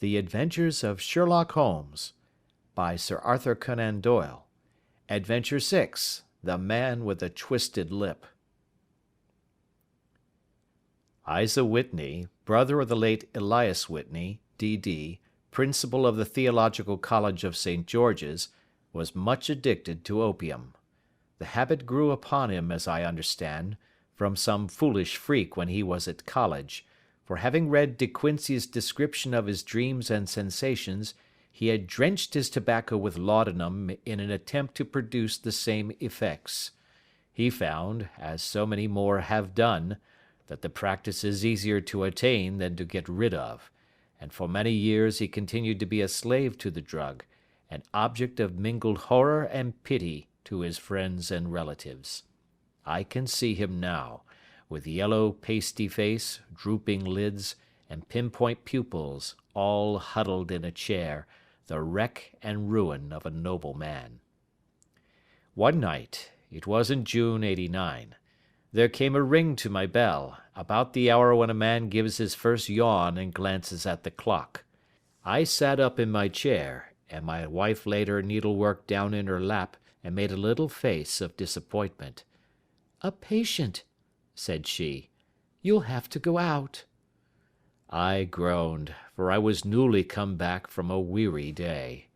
The Adventures of Sherlock Holmes, by Sir Arthur Conan Doyle. Adventure 6, The Man with a Twisted Lip. Isa Whitney, brother of the late Elias Whitney, D.D., principal of the Theological College of St. George's, was much addicted to opium. The habit grew upon him, as I understand, from some foolish freak when he was at college, for having read De Quincey's description of his dreams and sensations, he had drenched his tobacco with laudanum in an attempt to produce the same effects. He found, as so many more have done, that the practice is easier to attain than to get rid of, and for many years he continued to be a slave to the drug, an object of mingled horror and pity to his friends and relatives. I can see him now, with yellow pasty face, drooping lids, and pinpoint pupils, all huddled in a chair, the wreck and ruin of a noble man. One night, it was in June '89, there came a ring to my bell, about the hour when a man gives his first yawn and glances at the clock. I sat up in my chair, and my wife laid her needlework down in her lap and made a little face of disappointment. "A patient," said she. "You'll have to go out." I groaned, for I was newly come back from a weary day.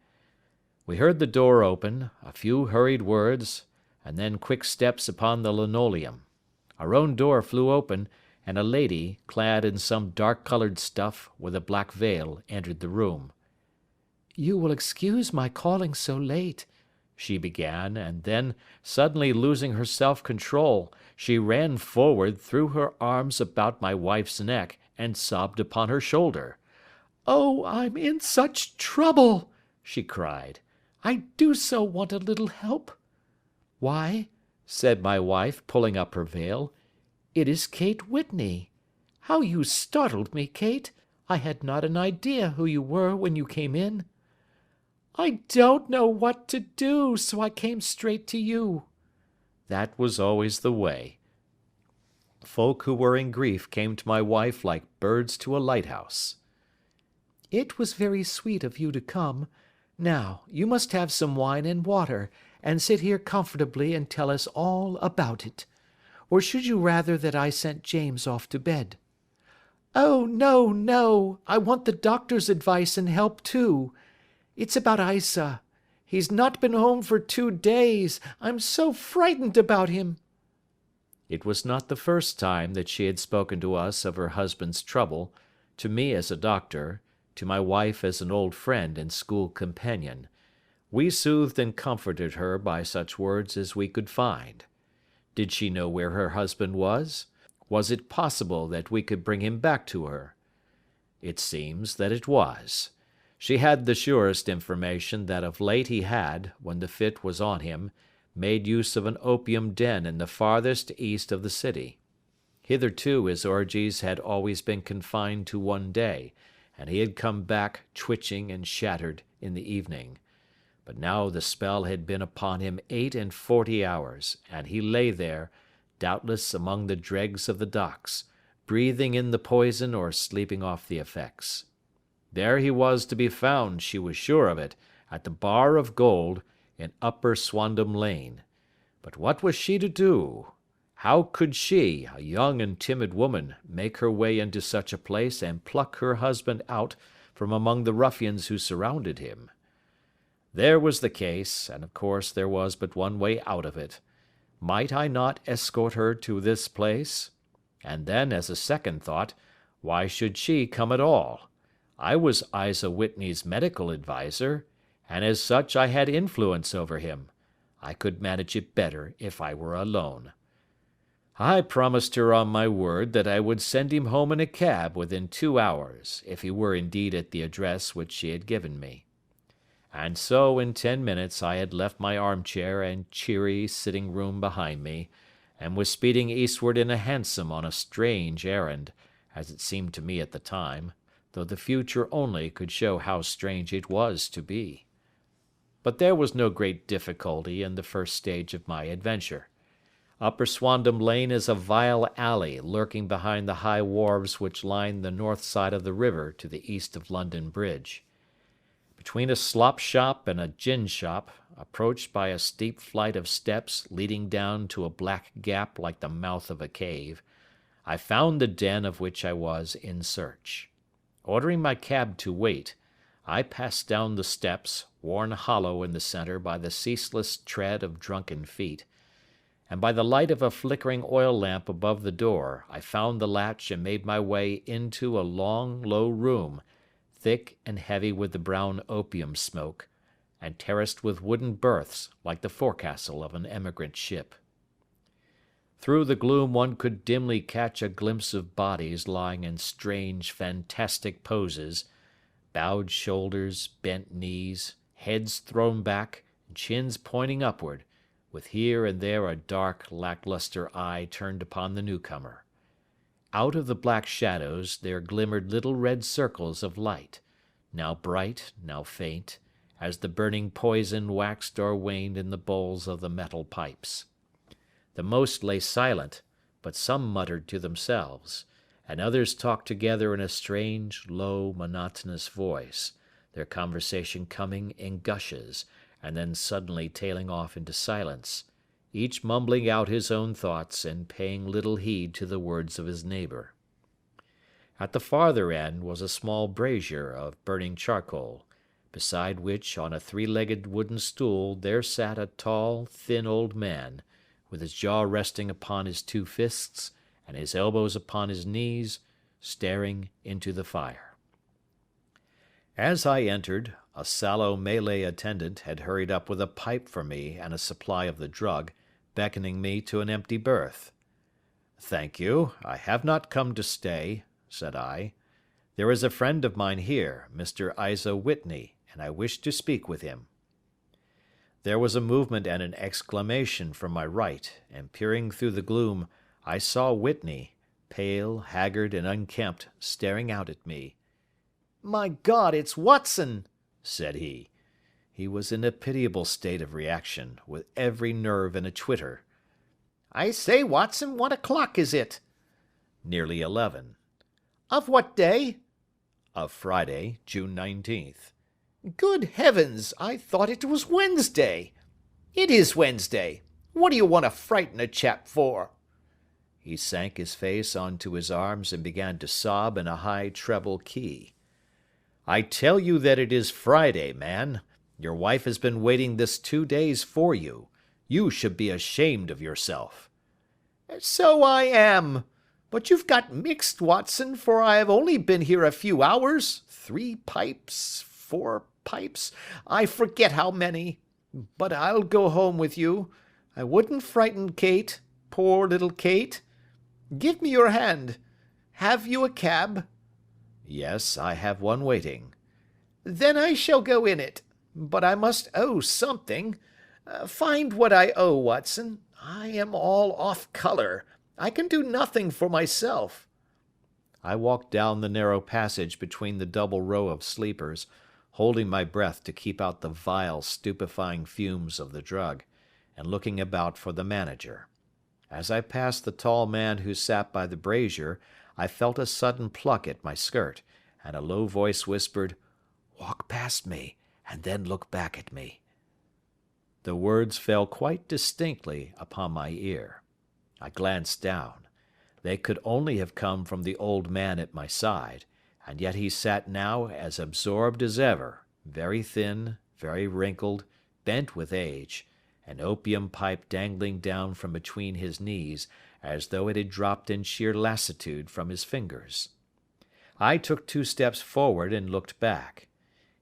We heard the door open, a few hurried words, and then quick steps upon the linoleum. Our own door flew open, and a lady, clad in some dark-coloured stuff, with a black veil, entered the room. "You will excuse my calling so late," she began, and then, suddenly losing her self-control, she ran forward, threw her arms about my wife's neck, and sobbed upon her shoulder. "Oh, I'm in such trouble!" she cried. "I do so want a little help." "Why," said my wife, pulling up her veil, "it is Kate Whitney. How you startled me, Kate! I had not an idea who you were when you came in." "I don't know what to do, so I came straight to you." That was always the way. Folk who were in grief came to my wife like birds to a lighthouse. "It was very sweet of you to come. Now, you must have some wine and water, and sit here comfortably and tell us all about it. Or should you rather that I sent James off to bed?" "Oh, no, no! I want the doctor's advice and help too. It's about Isa. He's not been home for 2 days. I'm so frightened about him." It was not the first time that she had spoken to us of her husband's trouble, to me as a doctor, to my wife as an old friend and school companion. We soothed and comforted her by such words as we could find. Did she know where her husband was? Was it possible that we could bring him back to her? It seems that it was. She had the surest information that of late he had, when the fit was on him, made use of an opium den in the farthest east of the city. Hitherto his orgies had always been confined to one day, and he had come back twitching and shattered in the evening. But now the spell had been upon him 48 hours, and he lay there, doubtless among the dregs of the docks, breathing in the poison or sleeping off the effects. There he was to be found, she was sure of it, at the Bar of Gold, in Upper Swandam Lane. But what was she to do? How could she, a young and timid woman, make her way into such a place and pluck her husband out from among the ruffians who surrounded him? There was the case, and of course there was but one way out of it. Might I not escort her to this place? And then, as a second thought, why should she come at all? I was Isa Whitney's medical adviser, and as such I had influence over him. I could manage it better if I were alone. I promised her on my word that I would send him home in a cab within 2 hours, if he were indeed at the address which she had given me. And so in 10 minutes I had left my armchair and cheery sitting-room behind me, and was speeding eastward in a hansom on a strange errand, as it seemed to me at the time, though the future only could show how strange it was to be. But there was no great difficulty in the first stage of my adventure. Upper Swandam Lane is a vile alley lurking behind the high wharves which line the north side of the river to the east of London Bridge. Between a slop shop and a gin shop, approached by a steep flight of steps leading down to a black gap like the mouth of a cave, I found the den of which I was in search. Ordering my cab to wait, I passed down the steps, worn hollow in the centre by the ceaseless tread of drunken feet, and by the light of a flickering oil lamp above the door I found the latch and made my way into a long, low room, thick and heavy with the brown opium smoke, and terraced with wooden berths like the forecastle of an emigrant ship. Through the gloom one could dimly catch a glimpse of bodies lying in strange, fantastic poses, bowed shoulders, bent knees, heads thrown back, and chins pointing upward, with here and there a dark, lacklustre eye turned upon the newcomer. Out of the black shadows there glimmered little red circles of light, now bright, now faint, as the burning poison waxed or waned in the bowls of the metal pipes. The most lay silent, but some muttered to themselves, and others talked together in a strange, low, monotonous voice, their conversation coming in gushes, and then suddenly tailing off into silence, each mumbling out his own thoughts and paying little heed to the words of his neighbour. At the farther end was a small brazier of burning charcoal, beside which, on a three-legged wooden stool, there sat a tall, thin old man, with his jaw resting upon his two fists and his elbows upon his knees, staring into the fire. As I entered, a sallow Malay attendant had hurried up with a pipe for me and a supply of the drug, beckoning me to an empty berth. "Thank you, I have not come to stay," said I. "There is a friend of mine here, Mr. Isa Whitney, and I wish to speak with him." There was a movement and an exclamation from my right, and peering through the gloom, I saw Whitney, pale, haggard, and unkempt, staring out at me. "My God, it's Watson!" said he. He was in a pitiable state of reaction, with every nerve in a twitter. "I say, Watson, what o'clock is it?" "Nearly 11. "Of what day?" "Of Friday, June 19th. "Good heavens, I thought it was Wednesday." "It is Wednesday. What do you want to frighten a chap for?" He sank his face onto his arms and began to sob in a high treble key. "I tell you that it is Friday, man. Your wife has been waiting this 2 days for you. You should be ashamed of yourself." "So I am. But you've got mixed, Watson, for I have only been here a few hours. 3 pipes, 4 pipes, I forget how many. But I'll go home with you. I wouldn't frighten Kate, poor little Kate. Give me your hand. Have you a cab?" "Yes, I have one waiting." "Then I shall go in it. But I must owe something. Find what I owe, Watson. I am all off colour. I can do nothing for myself." I walked down the narrow passage between the double row of sleepers, holding my breath to keep out the vile, stupefying fumes of the drug, and looking about for the manager. As I passed the tall man who sat by the brazier, I felt a sudden pluck at my skirt, and a low voice whispered, "Walk past me, and then look back at me." The words fell quite distinctly upon my ear. I glanced down. They could only have come from the old man at my side, and yet he sat now as absorbed as ever, very thin, very wrinkled, bent with age, an opium pipe dangling down from between his knees as though it had dropped in sheer lassitude from his fingers. I took 2 steps forward and looked back.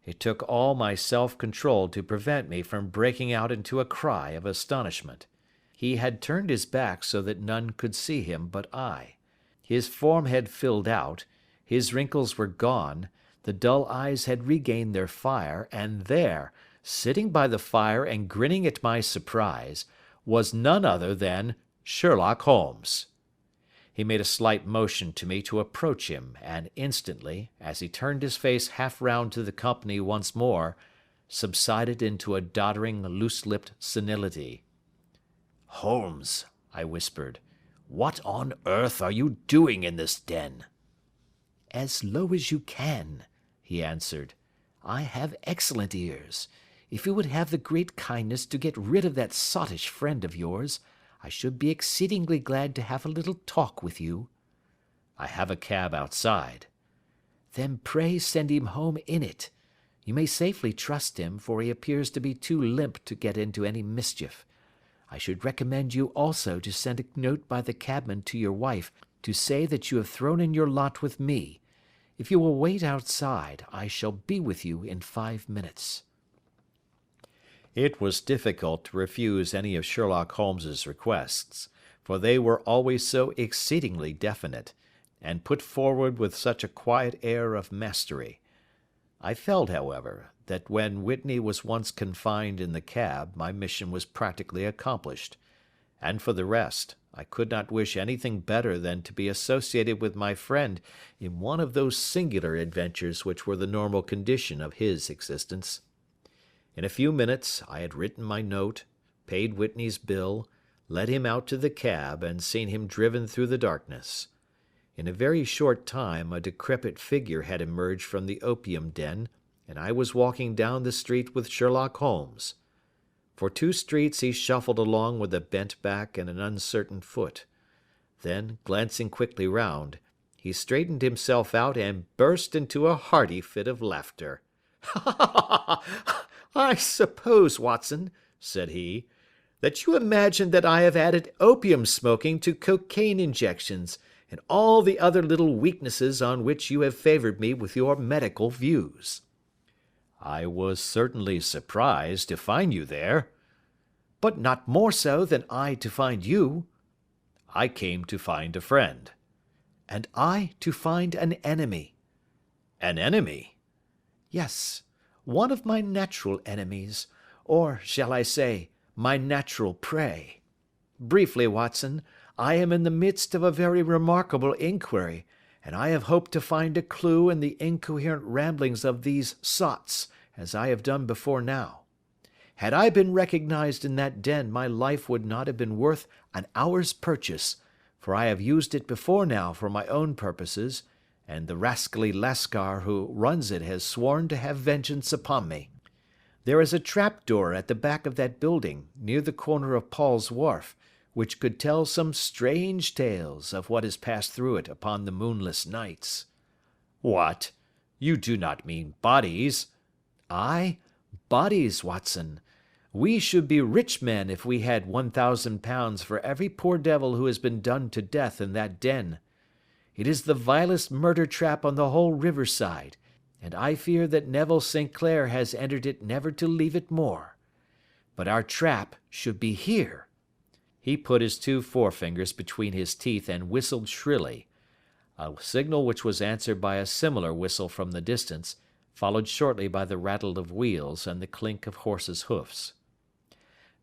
It took all my self-control to prevent me from breaking out into a cry of astonishment. He had turned his back so that none could see him but I. His form had filled out, his wrinkles were gone, the dull eyes had regained their fire, and there, sitting by the fire and grinning at my surprise, was none other than Sherlock Holmes. He made a slight motion to me to approach him, and instantly, as he turned his face half round to the company once more, subsided into a doddering, loose-lipped senility. "Holmes," I whispered. "What on earth are you doing in this den?" "As low as you can," he answered. "I have excellent ears. If you would have the great kindness to get rid of that sottish friend of yours, I should be exceedingly glad to have a little talk with you." "I have a cab outside." "Then pray send him home in it. You may safely trust him, for he appears to be too limp to get into any mischief. I should recommend you also to send a note by the cabman to your wife to say that you have thrown in your lot with me. If you will wait outside, I shall be with you in 5 minutes." It was difficult to refuse any of Sherlock Holmes's requests, for they were always so exceedingly definite, and put forward with such a quiet air of mastery. I felt, however, that when Whitney was once confined in the cab my mission was practically accomplished, and for the rest, I could not wish anything better than to be associated with my friend in one of those singular adventures which were the normal condition of his existence. In a few minutes I had written my note, paid Whitney's bill, led him out to the cab, and seen him driven through the darkness. In a very short time a decrepit figure had emerged from the opium den, and I was walking down the street with Sherlock Holmes. For 2 streets he shuffled along with a bent back and an uncertain foot. Then, glancing quickly round, he straightened himself out and burst into a hearty fit of laughter. "I suppose, Watson," said he, "that you imagine that I have added opium smoking to cocaine injections, and all the other little weaknesses on which you have favoured me with your medical views." "I was certainly surprised to find you there." "But not more so than I to find you." "I came to find a friend." "And I to find an enemy." "An enemy?" "Yes, one of my natural enemies, or, shall I say, my natural prey. Briefly, Watson, I am in the midst of a very remarkable inquiry, and I have hoped to find a clue in the incoherent ramblings of these sots, as I have done before now. Had I been recognized in that den, my life would not have been worth an hour's purchase, for I have used it before now for my own purposes, and the rascally Lascar who runs it has sworn to have vengeance upon me. There is a trap-door at the back of that building, near the corner of Paul's Wharf, which could tell some strange tales of what has passed through it upon the moonless nights." "What? You do not mean bodies?" "Aye, bodies, Watson. We should be rich men if we had £1,000 for every poor devil who has been done to death in that den. It is the vilest murder trap on the whole riverside, and I fear that Neville St. Clair has entered it never to leave it more. But our trap should be here." He put his 2 forefingers between his teeth and whistled shrilly, a signal which was answered by a similar whistle from the distance, followed shortly by the rattle of wheels and the clink of horses' hoofs.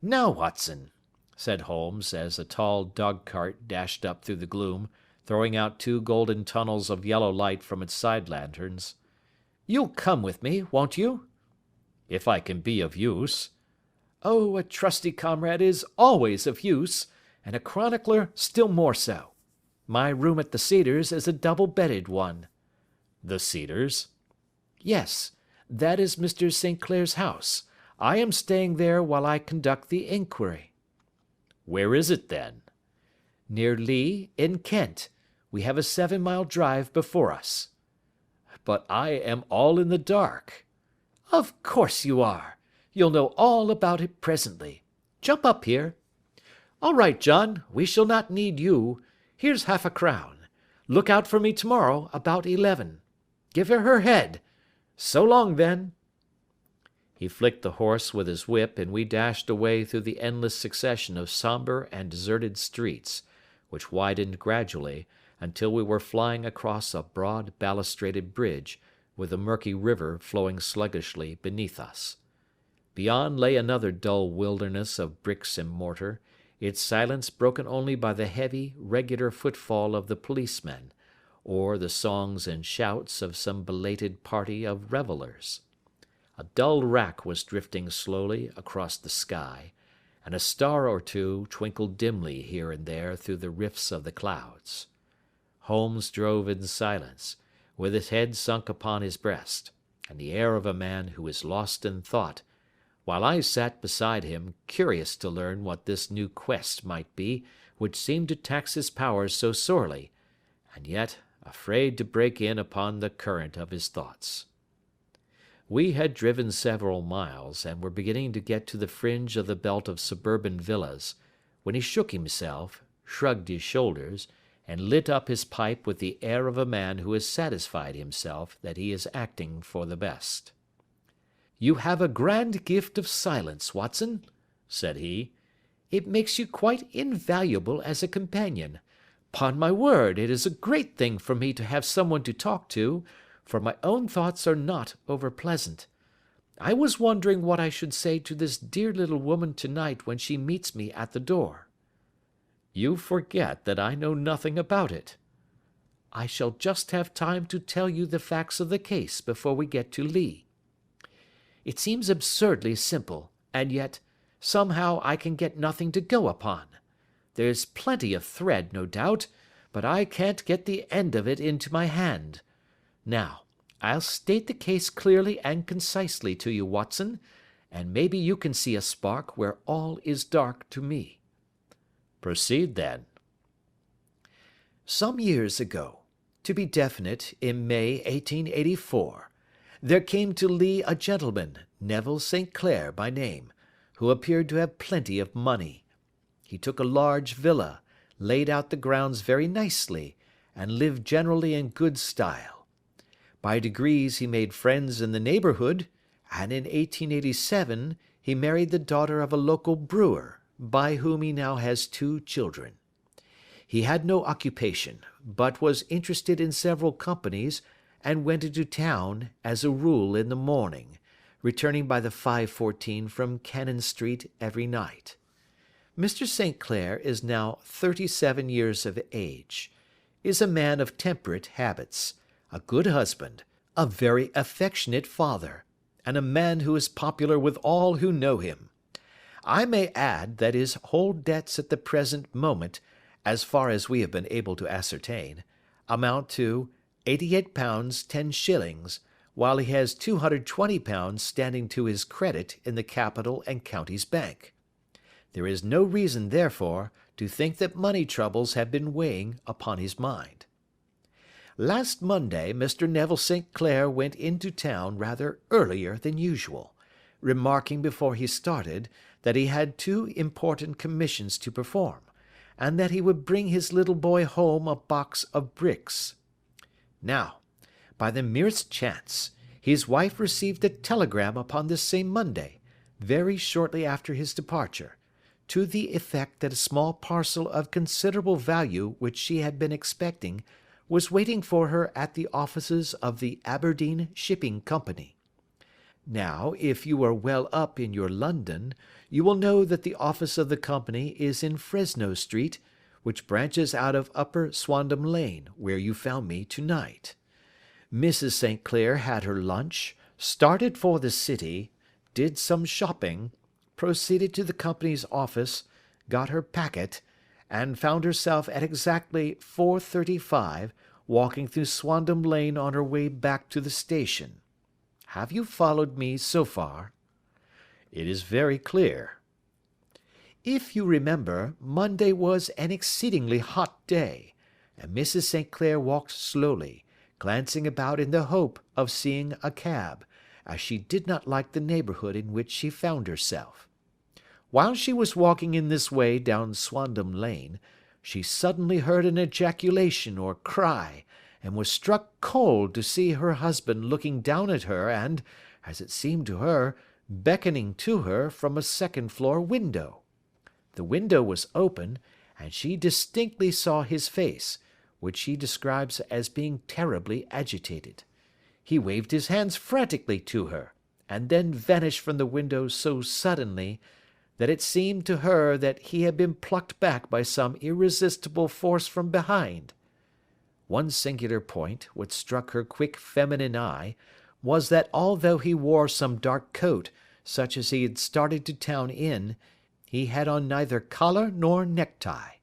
"Now, Watson," said Holmes, as a tall dog-cart dashed up through the gloom, throwing out 2 golden tunnels of yellow light from its side lanterns, "you'll come with me, won't you?" "If I can be of use." "Oh, a trusty comrade is always of use, and a chronicler still more so. My room at the Cedars is a double-bedded one." "The Cedars?" "Yes, that is Mr. St. Clair's house. I am staying there while I conduct the inquiry." "Where is it, then?" "Near Lee, in Kent. We have a 7-mile drive before us." "But I am all in the dark." "Of course you are. You'll know all about it presently. Jump up here. All right, John, we shall not need you. Here's £50. Look out for me tomorrow about 11. Give her head. So long, then." He flicked the horse with his whip, and we dashed away through the endless succession of sombre and deserted streets, which widened gradually, until we were flying across a broad balustraded bridge, with the murky river flowing sluggishly beneath us. Beyond lay another dull wilderness of bricks and mortar, its silence broken only by the heavy, regular footfall of the policemen, or the songs and shouts of some belated party of revellers. A dull wrack was drifting slowly across the sky, and a star or two twinkled dimly here and there through the rifts of the clouds. Holmes drove in silence, with his head sunk upon his breast, and the air of a man who is lost in thought, while I sat beside him, curious to learn what this new quest might be which seemed to tax his powers so sorely, and yet afraid to break in upon the current of his thoughts. We had driven several miles, and were beginning to get to the fringe of the belt of suburban villas, when he shook himself, shrugged his shoulders, and lit up his pipe with the air of a man who has satisfied himself that he is acting for the best. "You have a grand gift of silence, Watson," said he. "It makes you quite invaluable as a companion. 'Pon my word, it is a great thing for me to have someone to talk to, for my own thoughts are not over pleasant. I was wondering what I should say to this dear little woman to-night when she meets me at the door." "You forget that I know nothing about it." "I shall just have time to tell you the facts of the case before we get to Lee. It seems absurdly simple, and yet, somehow I can get nothing to go upon. There's plenty of thread, no doubt, but I can't get the end of it into my hand. Now, I'll state the case clearly and concisely to you, Watson, and maybe you can see a spark where all is dark to me." "Proceed, then." "Some years ago, to be definite, in May 1884, there came to Lee a gentleman, Neville St. Clair by name, who appeared to have plenty of money. He took a large villa, laid out the grounds very nicely, and lived generally in good style. By degrees he made friends in the neighbourhood, and in 1887 he married the daughter of a local brewer, by whom he now has 2 children. He had no occupation, but was interested in several companies, and went into town, as a rule, in the morning, returning by the 5:14 from Cannon Street every night. Mr. St. Clair is now 37 years of age, is a man of temperate habits, a good husband, a very affectionate father, and a man who is popular with all who know him. I may add that his whole debts at the present moment, as far as we have been able to ascertain, amount to £88 10s, while he has £220 standing to his credit in the Capital and Counties Bank. There is no reason, therefore, to think that money troubles have been weighing upon his mind. Last Monday Mr. Neville St. Clair went into town rather earlier than usual, remarking before he started that he had 2 important commissions to perform, and that he would bring his little boy home a box of bricks. Now, by the merest chance, his wife received a telegram upon this same Monday, very shortly after his departure, to the effect that a small parcel of considerable value which she had been expecting was waiting for her at the offices of the Aberdeen Shipping Company. Now, if you are well up in your London, you will know that the office of the company is in Fresno Street, which branches out of Upper Swandam Lane, where you found me to-night. Mrs. St. Clair had her lunch, started for the city, did some shopping, proceeded to the company's office, got her packet, and found herself at exactly 4:35 walking through Swandam Lane on her way back to the station. Have you followed me so far?" "It is very clear." "If you remember, Monday was an exceedingly hot day, and Mrs. St. Clair walked slowly, glancing about in the hope of seeing a cab, as she did not like the neighbourhood in which she found herself. While she was walking in this way down Swandam Lane, she suddenly heard an ejaculation or cry, and was struck cold to see her husband looking down at her and, as it seemed to her, beckoning to her from a second-floor window. The window was open, and she distinctly saw his face, which she describes as being terribly agitated. He waved his hands frantically to her, and then vanished from the window so suddenly that it seemed to her that he had been plucked back by some irresistible force from behind. One singular point, which struck her quick feminine eye, was that although he wore some dark coat, such as he had started to town in, He had on neither collar nor necktie.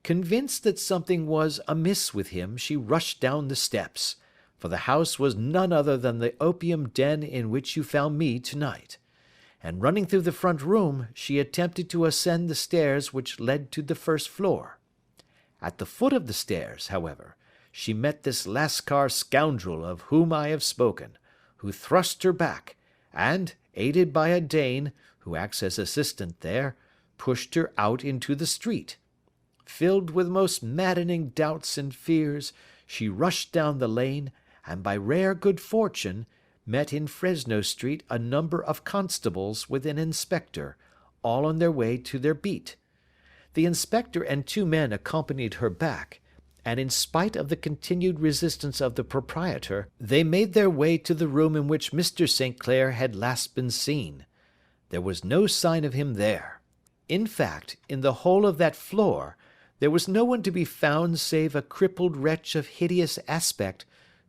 Convinced that something was amiss with him, she rushed down the steps, for the house was none other than the opium den in which you found me tonight, and running through the front room, she attempted to ascend the stairs which led to the first floor. At the foot of the stairs, however, she met this Lascar scoundrel of whom I have spoken, who thrust her back, and, aided by a Dane, who acts as assistant there, pushed her out into the street. Filled with most maddening doubts and fears, she rushed down the lane, and by rare good fortune, met in Fresno Street a number of constables with an inspector, all on their way to their beat. The inspector and 2 men accompanied her back, and in spite of the continued resistance of the proprietor, they made their way to the room in which Mr. St. Clair had last been seen. There was no sign of him there. In fact, in the whole of that floor, there was no one to be found save a crippled wretch of hideous aspect,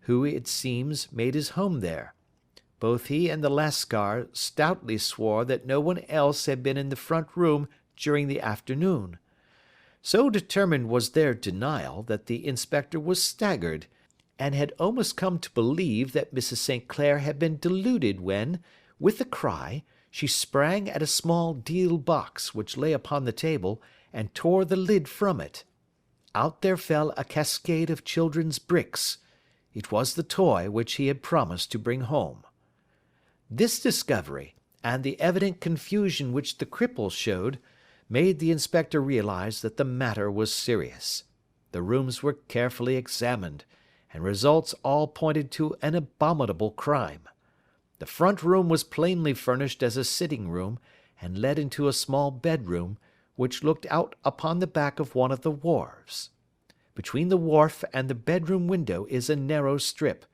who, it seems, made his home there. Both he and the Lascar stoutly swore that no one else had been in the front room during the afternoon. So determined was their denial that the inspector was staggered, and had almost come to believe that Mrs. St. Clair had been deluded when, with a cry, she sprang at a small deal box which lay upon the table, and tore the lid from it. Out there fell a cascade of children's bricks. It was the toy which he had promised to bring home. This discovery, and the evident confusion which the cripple showed, made the inspector realize that the matter was serious. The rooms were carefully examined, and results all pointed to an abominable crime. The front room was plainly furnished as a sitting room, and led into a small bedroom, which looked out upon the back of one of the wharves. Between the wharf and the bedroom window is a narrow strip,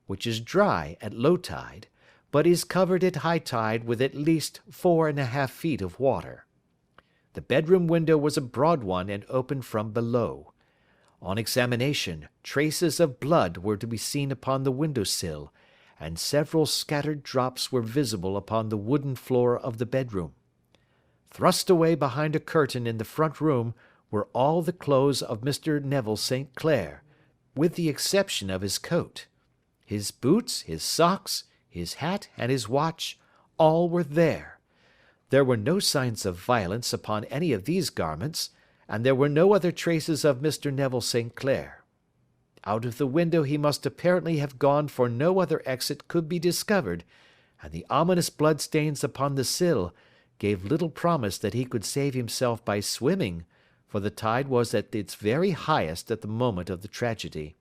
which is dry at low tide, but is covered at high tide with at least 4½ feet of water. The bedroom window was a broad one and opened from below. On examination, traces of blood were to be seen upon the window sill, and several scattered drops were visible upon the wooden floor of the bedroom. Thrust away behind a curtain in the front room were all the clothes of Mr. Neville St. Clair, with the exception of his coat. His boots, his socks, his hat, and his watch, all were there. There were no signs of violence upon any of these garments, and there were no other traces of Mr. Neville St. Clair. Out of the window he must apparently have gone, for no other exit could be discovered, and the ominous bloodstains upon the sill gave little promise that he could save himself by swimming, for the tide was at its very highest at the moment of the tragedy.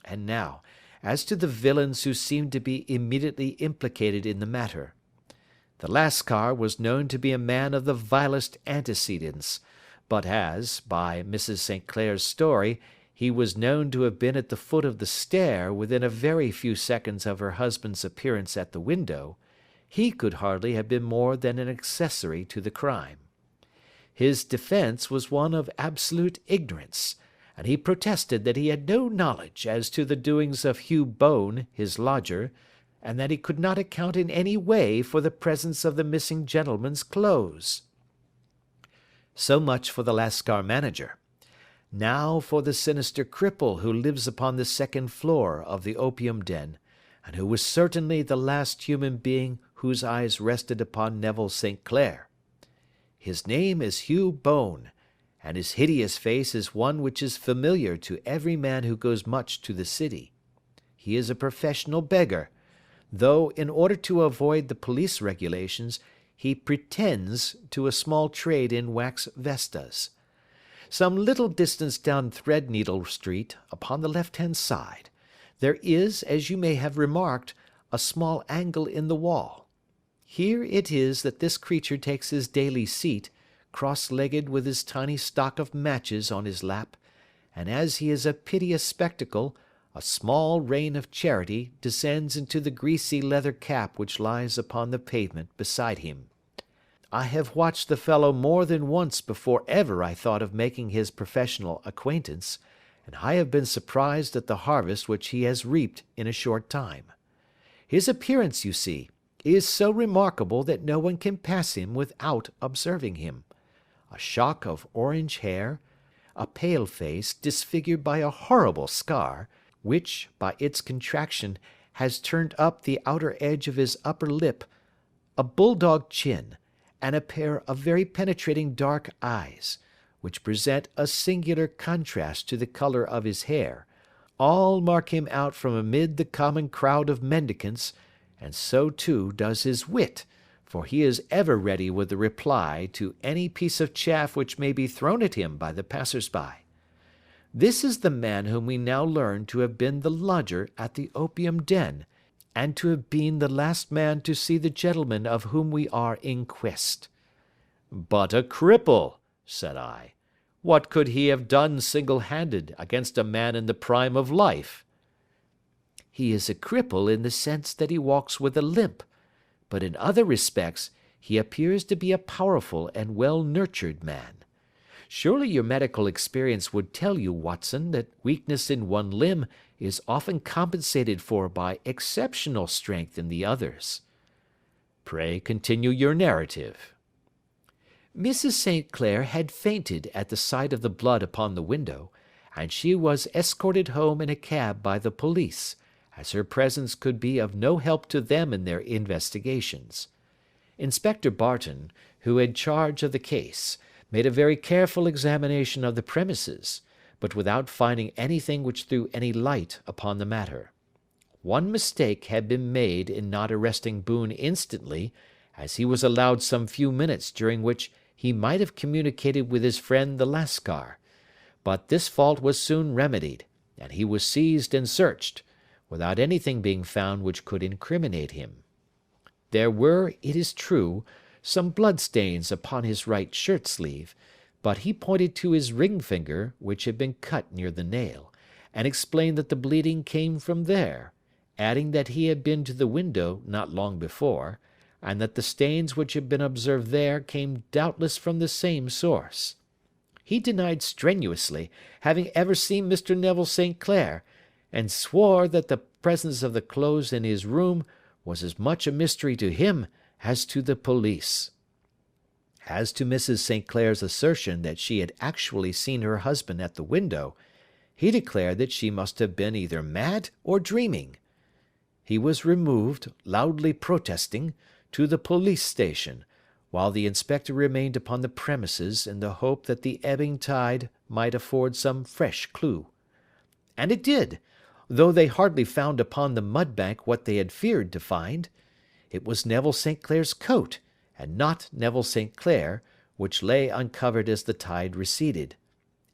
And now, as to the villains who seemed to be immediately implicated in the matter. The Lascar was known to be a man of the vilest antecedents, but as, by Mrs. St. Clair's story, he was known to have been at the foot of the stair within a very few seconds of her husband's appearance at the window, he could hardly have been more than an accessory to the crime. His defence was one of absolute ignorance, and he protested that he had no knowledge as to the doings of Hugh Bone, his lodger, and that he could not account in any way for the presence of the missing gentleman's clothes. So much for the Lascar manager. Now for the sinister cripple who lives upon the second floor of the opium den, and who was certainly the last human being whose eyes rested upon Neville St. Clair. His name is Hugh Bone, and his hideous face is one which is familiar to every man who goes much to the city. He is a professional beggar, though, in order to avoid the police regulations, he pretends to a small trade in wax vestas. Some little distance down Threadneedle Street, upon the left-hand side, there is, as you may have remarked, a small angle in the wall. Here it is that this creature takes his daily seat, cross-legged with his tiny stock of matches on his lap, and as he is a piteous spectacle, a small rain of charity descends into the greasy leather cap which lies upon the pavement beside him. I have watched the fellow more than once before ever I thought of making his professional acquaintance, and I have been surprised at the harvest which he has reaped in a short time. His appearance, you see, is so remarkable that no one can pass him without observing him. A shock of orange hair, a pale face disfigured by a horrible scar, which, by its contraction, has turned up the outer edge of his upper lip, a bulldog chin, and a pair of very penetrating dark eyes, which present a singular contrast to the colour of his hair, all mark him out from amid the common crowd of mendicants, and so too does his wit, for he is ever ready with a reply to any piece of chaff which may be thrown at him by the passers-by. This is the man whom we now learn to have been the lodger at the opium den, and to have been the last man to see the gentleman of whom we are in quest. But a cripple, said I. What could he have done single-handed against a man in the prime of life? He is a cripple in the sense that he walks with a limp, but in other respects he appears to be a powerful and well-nurtured man. Surely your medical experience would tell you, Watson, that weakness in one limb is often compensated for by exceptional strength in the others. Pray continue your narrative. Mrs. St. Clair had fainted at the sight of the blood upon the window, and she was escorted home in a cab by the police, as her presence could be of no help to them in their investigations. Inspector Barton, who had charge of the case, made a very careful examination of the premises, but without finding anything which threw any light upon the matter. One mistake had been made in not arresting Boone instantly, as he was allowed some few minutes during which he might have communicated with his friend the Lascar, but this fault was soon remedied, and he was seized and searched, without anything being found which could incriminate him. There were, it is true, some blood-stains upon his right shirt-sleeve, but he pointed to his ring-finger, which had been cut near the nail, and explained that the bleeding came from there, adding that he had been to the window not long before, and that the stains which had been observed there came doubtless from the same source. He denied strenuously having ever seen Mr. Neville St. Clair, and swore that the presence of the clothes in his room was as much a mystery to him as to the police. As to Mrs. St. Clair's assertion that she had actually seen her husband at the window, he declared that she must have been either mad or dreaming. He was removed, loudly protesting, to the police station, while the inspector remained upon the premises in the hope that the ebbing tide might afford some fresh clue. And it did, though they hardly found upon the mud-bank what they had feared to find. It was Neville St. Clair's coat, and not Neville St. Clair, which lay uncovered as the tide receded.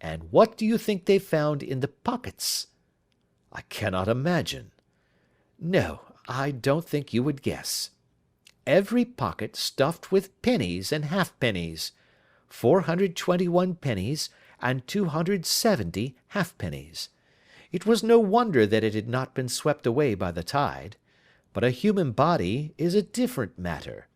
And what do you think they found in the pockets? I cannot imagine. No, I don't think you would guess. Every pocket stuffed with pennies and halfpennies, 421 pennies and 270 halfpennies. It was no wonder that it had not been swept away by the tide. But a human body is a different matter.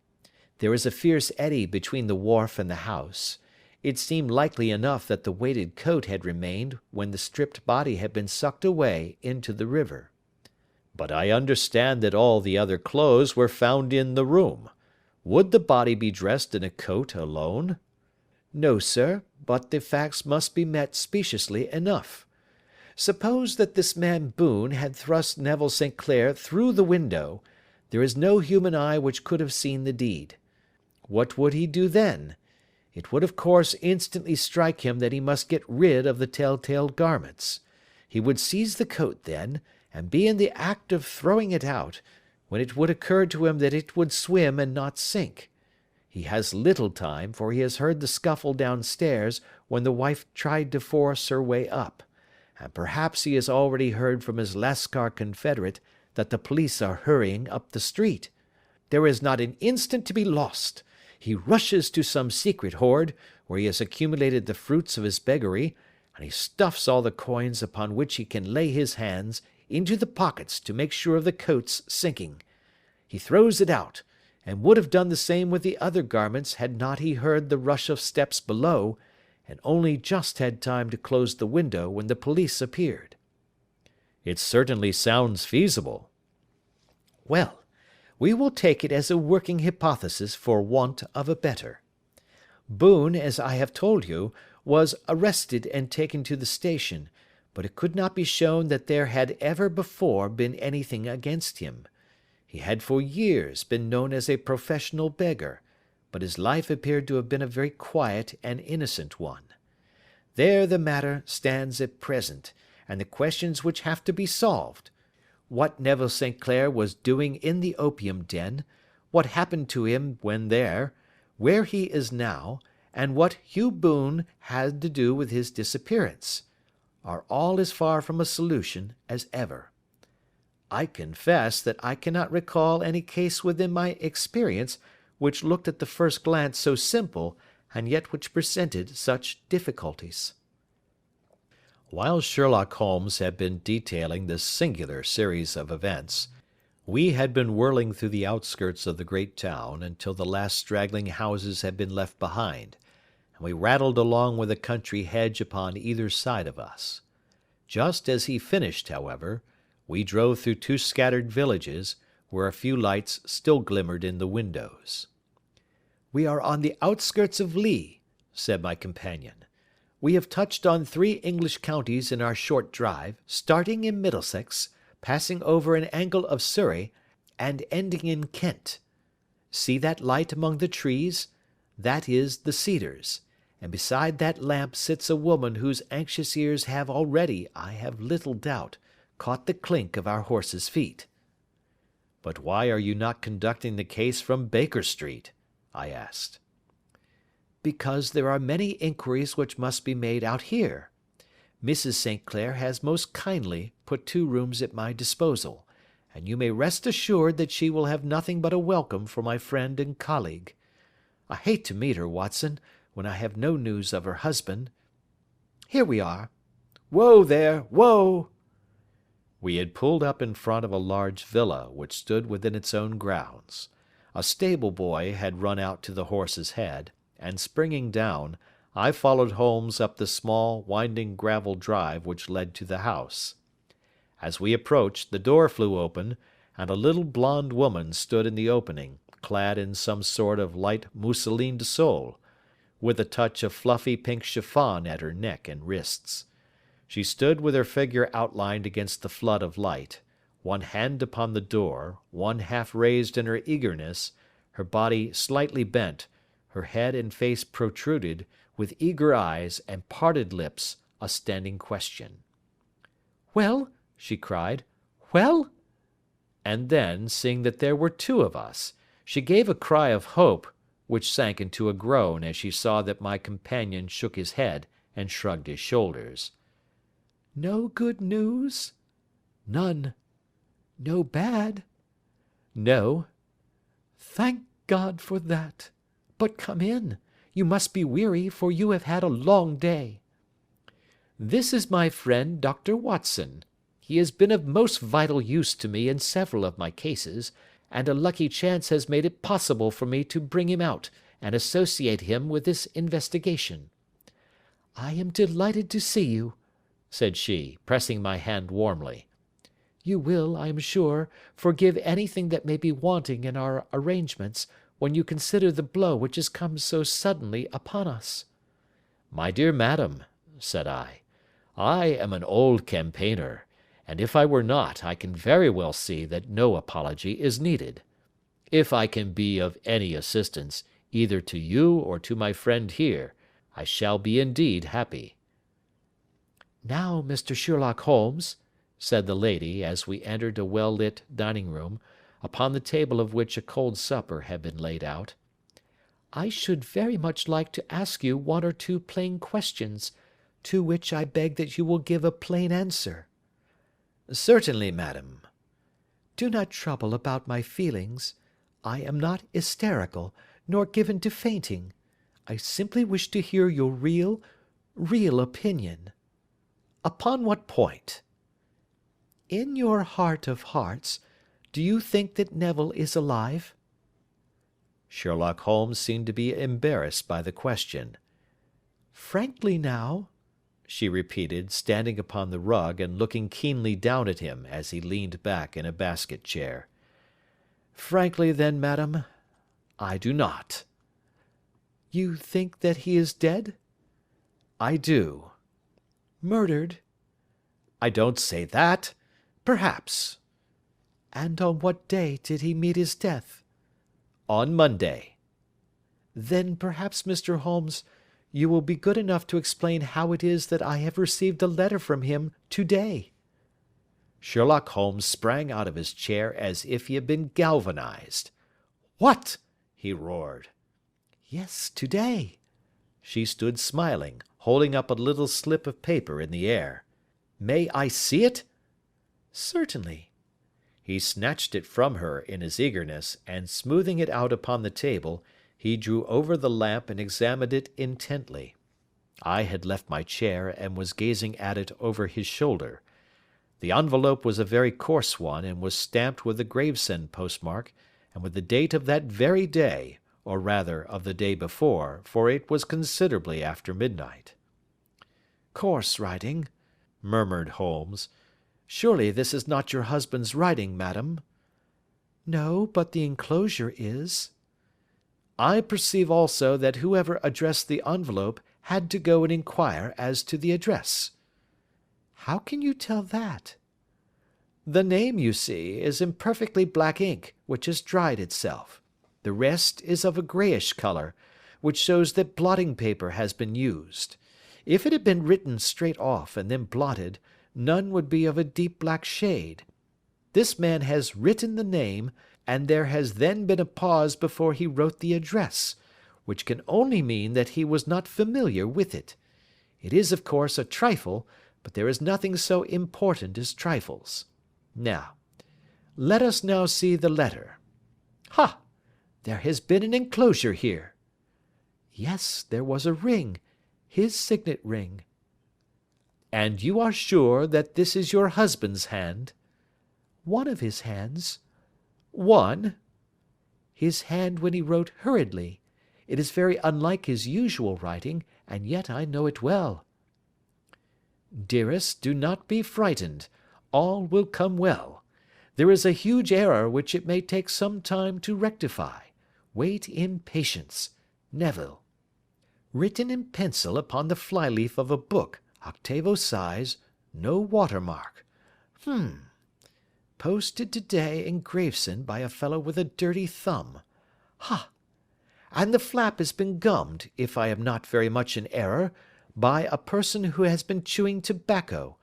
There is a fierce eddy between the wharf and the house. It seemed likely enough that the weighted coat had remained when the stripped body had been sucked away into the river. But I understand that all the other clothes were found in the room. Would the body be dressed in a coat alone? No, sir, but the facts must be met speciously enough. Suppose that this man Boone had thrust Neville St. Clair through the window, there is no human eye which could have seen the deed. What would he do then? It would of course instantly strike him that he must get rid of the tell-tale garments. He would seize the coat then, and be in the act of throwing it out, when it would occur to him that it would swim and not sink. He has little time, for he has heard the scuffle downstairs when the wife tried to force her way up, and perhaps he has already heard from his Lascar confederate that the police are hurrying up the street. There is not an instant to be lost. He rushes to some secret hoard, where he has accumulated the fruits of his beggary, and he stuffs all the coins upon which he can lay his hands into the pockets to make sure of the coat's sinking. He throws it out, and would have done the same with the other garments had not he heard the rush of steps below, and only just had time to close the window when the police appeared. It certainly sounds feasible. Well, We will take it as a working hypothesis for want of a better. Boone, as I have told you, was arrested and taken to the station, but it could not be shown that there had ever before been anything against him. He had for years been known as a professional beggar, but his life appeared to have been a very quiet and innocent one. There the matter stands at present, and the questions which have to be solved. What Neville St. Clair was doing in the opium den, what happened to him when there, where he is now, and what Hugh Boone had to do with his disappearance, are all as far from a solution as ever. I confess that I cannot recall any case within my experience which looked at the first glance so simple, and yet which presented such difficulties. While Sherlock Holmes had been detailing this singular series of events, we had been whirling through the outskirts of the great town until the last straggling houses had been left behind, and we rattled along with a country hedge upon either side of us. Just as he finished, however, we drove through 2 scattered villages, where a few lights still glimmered in the windows. "We are on the outskirts of Lee," said my companion. "We have touched on 3 English counties in our short drive, starting in Middlesex, passing over an angle of Surrey, and ending in Kent. See that light among the trees? That is the Cedars, and beside that lamp sits a woman whose anxious ears have already, I have little doubt, caught the clink of our horses' feet." "But why are you not conducting the case from Baker Street?" I asked. "Because there are many inquiries which must be made out here. Mrs. St. Clair has most kindly put 2 rooms at my disposal, and you may rest assured that she will have nothing but a welcome for my friend and colleague. I hate to meet her, Watson, when I have no news of her husband. Here we are. Whoa there, whoa!" We had pulled up in front of a large villa which stood within its own grounds. A stable boy had run out to the horse's head, and springing down, I followed Holmes up the small, winding gravel drive which led to the house. As we approached, the door flew open, and a little blonde woman stood in the opening, clad in some sort of light mousseline de Sole, with a touch of fluffy pink chiffon at her neck and wrists. She stood with her figure outlined against the flood of light, one hand upon the door, one half raised in her eagerness, her body slightly bent, her head and face protruded, with eager eyes and parted lips, a standing question. "Well?" she cried. "Well?" And then, seeing that there were 2 of us, she gave a cry of hope, which sank into a groan as she saw that my companion shook his head and shrugged his shoulders. "No good news?" "None." "No bad?" "No." "Thank God for that. But come in. You must be weary, for you have had a long day. This is my friend Dr. Watson. He has been of most vital use to me in several of my cases, and a lucky chance has made it possible for me to bring him out and associate him with this investigation. I am delighted to see you," said she, pressing my hand warmly. "You will, I am sure, forgive anything that may be wanting in our arrangements, when you consider the blow which has come so suddenly upon us." "My dear madam," said I am an old campaigner, and if I were not, I can very well see that no apology is needed. If I can be of any assistance, either to you or to my friend here, I shall be indeed happy." "Now, Mr. Sherlock Holmes," said the lady, as we entered a well-lit dining-room, upon the table of which a cold supper had been laid out, "I should very much like to ask you 1 or 2 plain questions, to which I beg that you will give a plain answer." "Certainly, madam." "Do not trouble about my feelings. I am not hysterical, nor given to fainting. I simply wish to hear your real opinion." "Upon what point?" "In your heart of hearts, do you think that Neville is alive?" Sherlock Holmes seemed to be embarrassed by the question. "Frankly now," she repeated, standing upon the rug and looking keenly down at him as he leaned back in a basket chair. Frankly, then, madam, I do not. You think that he is dead? I do. Murdered? I don't say that. Perhaps. And on what day did he meet his death? On Monday. Then perhaps, Mr. Holmes, you will be good enough to explain how it is that I have received a letter from him today. Sherlock Holmes sprang out of his chair as if he had been galvanized. "What?" he roared. Yes, today. She stood smiling, holding up a little slip of paper in the air. "May I see it?" Certainly. He snatched it from her in his eagerness, and smoothing it out upon the table, he drew over the lamp and examined it intently. I had left my chair and was gazing at it over his shoulder. The envelope was a very coarse one, and was stamped with the Gravesend postmark, and with the date of that very day, or rather of the day before, for it was considerably after midnight. "Coarse writing," murmured Holmes. "Surely this is not your husband's writing, madam?" "No, but the enclosure is." "I perceive also that whoever addressed the envelope had to go and inquire as to the address." "How can you tell that?" "The name, you see, is in perfectly black ink, which has dried itself. The rest is of a greyish colour, which shows that blotting paper has been used. If it had been written straight off and then blotted, none would be of a deep black shade. This man has written the name, and there has then been a pause before he wrote the address, which can only mean that he was not familiar with it. It is, of course, a trifle, but there is nothing so important as trifles. Now, let us now see the letter. Ha! There has been an enclosure here." "Yes, there was a ring, his signet ring." "And you are sure that this is your husband's hand?" "One of his hands." "One?" "His hand when he wrote hurriedly. It is very unlike his usual writing, and yet I know it well." "Dearest, do not be frightened. All will come well. There is a huge error which it may take some time to rectify. Wait in patience. Neville. Written in pencil upon the flyleaf of a book, octavo size, no watermark. Posted today in Gravesend by a fellow with a dirty thumb. Ha! And the flap has been gummed, if I am not very much in error, by a person who has been chewing tobacco.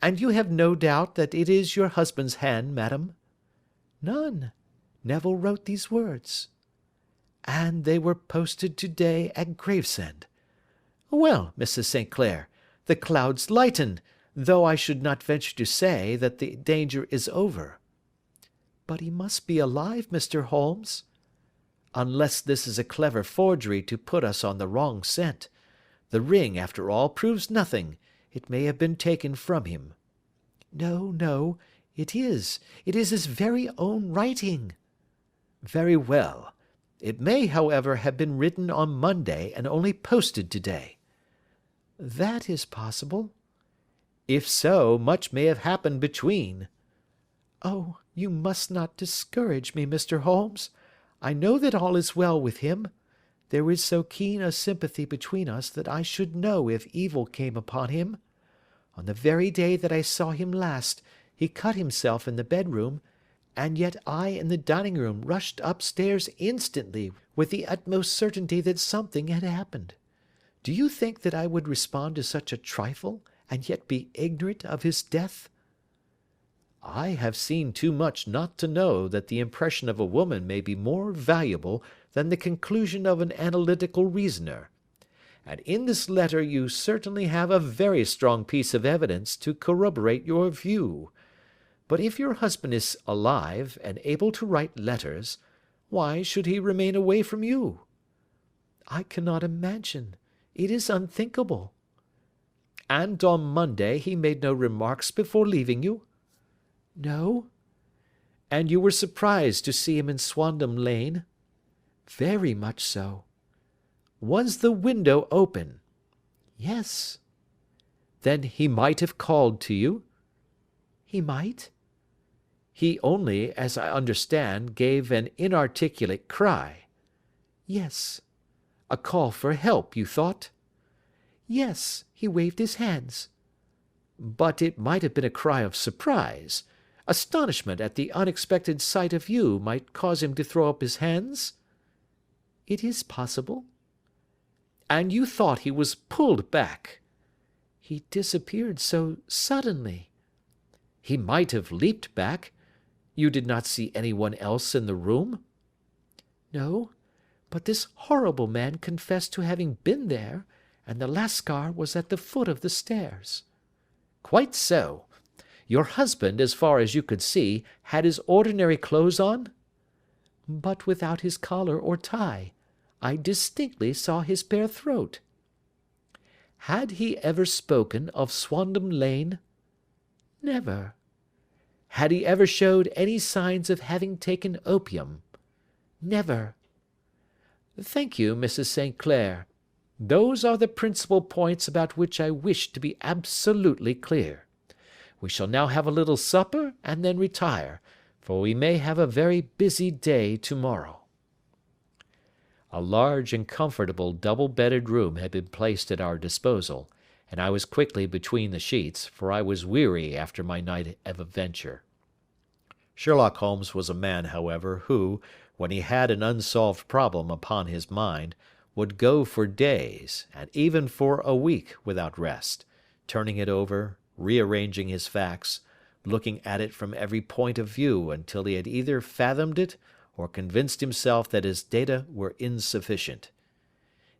And you have no doubt that it is your husband's hand, madam?" "None. Neville wrote these words." "And they were posted today at Gravesend. Well, Mrs. St. Clair, the clouds lighten, though I should not venture to say that the danger is over." "But he must be alive, Mr. Holmes." "Unless this is a clever forgery to put us on the wrong scent. The ring, after all, proves nothing. It may have been taken from him." "No, no, it is. It is his very own writing." "Very well. It may, however, have been written on Monday and only posted today." "That is possible." "If so, much may have happened between." "Oh, you must not discourage me, Mr. Holmes. I know that all is well with him. There is so keen a sympathy between us that I should know if evil came upon him. On the very day that I saw him last, he cut himself in the bedroom, and yet I in the dining room rushed upstairs instantly with the utmost certainty that something had happened. Do you think that I would respond to such a trifle, and yet be ignorant of his death?" "I have seen too much not to know that the impression of a woman may be more valuable than the conclusion of an analytical reasoner. And in this letter you certainly have a very strong piece of evidence to corroborate your view. But if your husband is alive and able to write letters, why should he remain away from you?" "I cannot imagine. It is unthinkable." "And on Monday he made no remarks before leaving you?" "No." "And you were surprised to see him in Swandam Lane?" "Very much so." "Was the window open?" "Yes." "Then he might have called to you?" "He might." He only, as I understand, gave an inarticulate cry. Yes. A call for help, you thought? Yes, he waved his hands. But it might have been a cry of surprise. Astonishment at the unexpected sight of you might cause him to throw up his hands? It is possible. And you thought he was pulled back? He disappeared so suddenly. He might have leaped back. You did not see anyone else in the room? No, but this horrible man confessed to having been there, and the Lascar was at the foot of the stairs. Quite so. Your husband, as far as you could see, had his ordinary clothes on? But without his collar or tie. I distinctly saw his bare throat. Had he ever spoken of Swandam Lane? Never. Had he ever showed any signs of having taken opium? Never. Thank you, Mrs. St. Clair. Those are the principal points about which I wish to be absolutely clear. We shall now have a little supper and then retire, for we may have a very busy day tomorrow. A large and comfortable double-bedded room had been placed at our disposal, and I was quickly between the sheets, for I was weary after my night of adventure. Sherlock Holmes was a man, however, who, when he had an unsolved problem upon his mind, would go for days, and even for a week, without rest, turning it over, rearranging his facts, looking at it from every point of view until he had either fathomed it or convinced himself that his data were insufficient.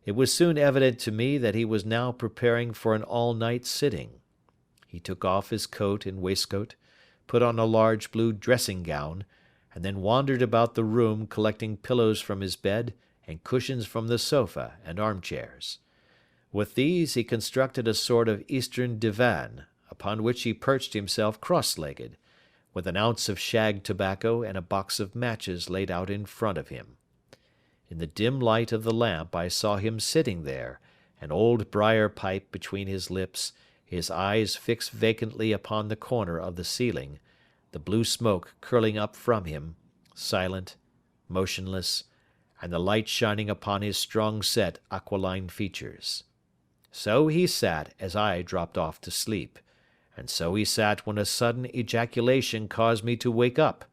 It was soon evident to me that he was now preparing for an all-night sitting. He took off his coat and waistcoat, put on a large blue dressing-gown, and then wandered about the room collecting pillows from his bed and cushions from the sofa and armchairs. With these he constructed a sort of Eastern divan, upon which he perched himself cross-legged, with an ounce of shag tobacco and a box of matches laid out in front of him. In the dim light of the lamp I saw him sitting there, an old briar pipe between his lips, his eyes fixed vacantly upon the corner of the ceiling, the blue smoke curling up from him, silent, motionless, and the light shining upon his strong-set aquiline features. So he sat as I dropped off to sleep, and so he sat when a sudden ejaculation caused me to wake up,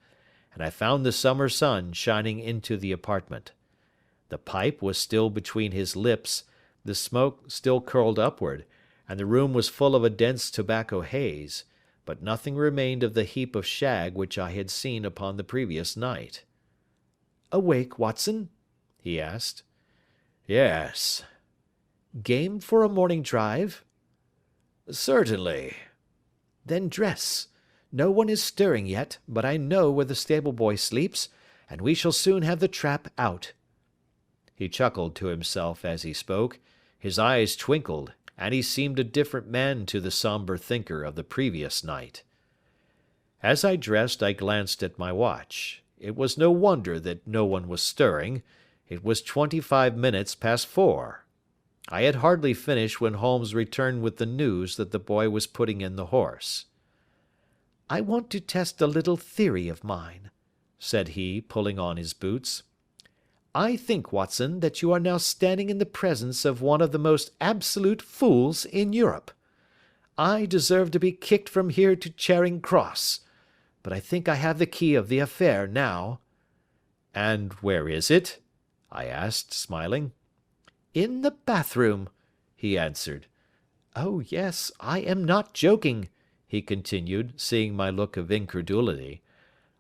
and I found the summer sun shining into the apartment. The pipe was still between his lips, the smoke still curled upward, and the room was full of a dense tobacco haze, but nothing remained of the heap of shag which I had seen upon the previous night. "Awake, Watson?" he asked. "Yes." "Game for a morning drive?" "Certainly." "Then dress. No one is stirring yet, but I know where the stable-boy sleeps, and we shall soon have the trap out." He chuckled to himself as he spoke, his eyes twinkled, and he seemed a different man to the sombre thinker of the previous night. As I dressed I glanced at my watch. It was no wonder that no one was stirring. It was 25 minutes past 4. I had hardly finished when Holmes returned with the news that the boy was putting in the horse. "I want to test a little theory of mine," said he, pulling on his boots. "I think, Watson, that you are now standing in the presence of one of the most absolute fools in Europe. I deserve to be kicked from here to Charing Cross, but I think I have the key of the affair now." "And where is it?" I asked, smiling. "In the bathroom," he answered. "Oh, yes, I am not joking," he continued, seeing my look of incredulity.